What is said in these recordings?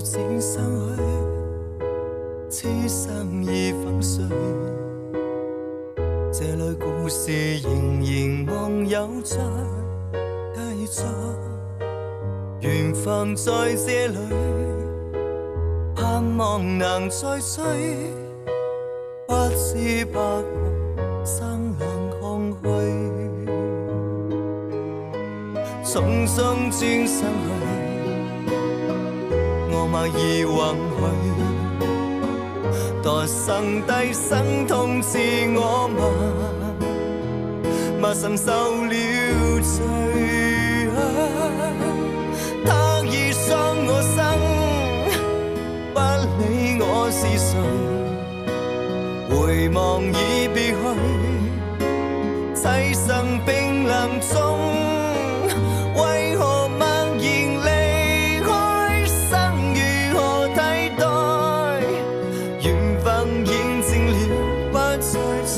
漸生去，此生已粉碎。這類故事仍然望有再繼續，緣分在這裏，盼望能再追，不知不覺生冷空虛。匆匆轉身去，我默然允許。多生低生痛自我默承受了罪。他已傷我生，不理我是誰，回望已別去，棲身冰冷中，為何默然離開？生如何替代？緣分驗證了，不再追，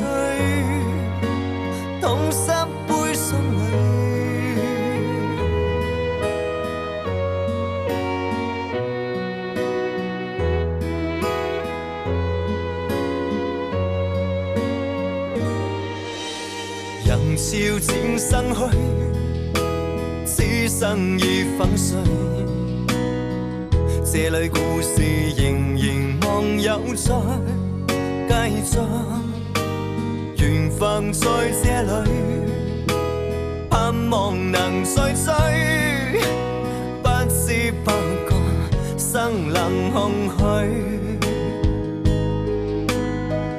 痛濕杯心裏。人潮漸生去，此生已粉碎。這類故事仍然望有再繼續，緣分在這裏，盼望能再追，不知不覺生冷空虛。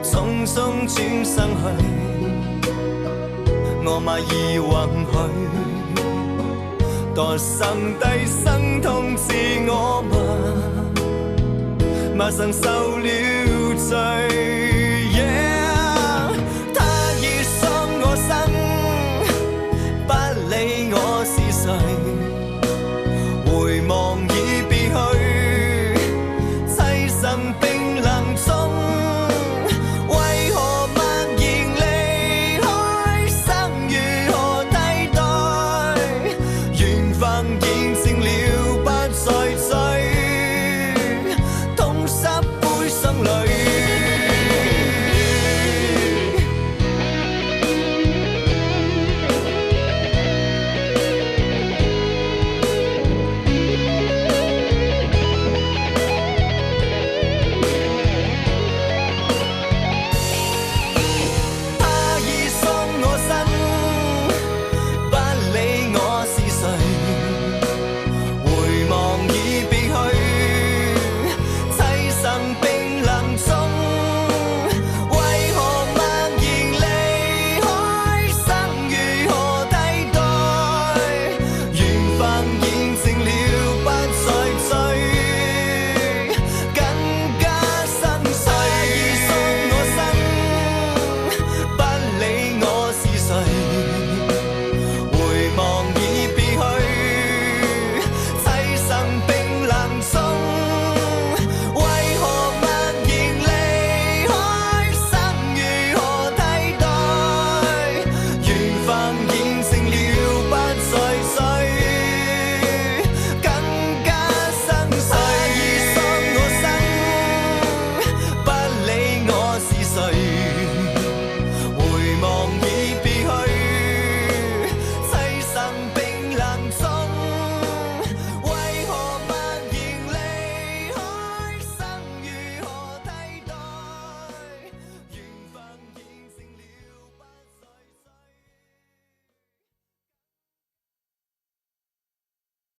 匆匆轉身去，我默然允許，多生低生痛自我默承受了罪。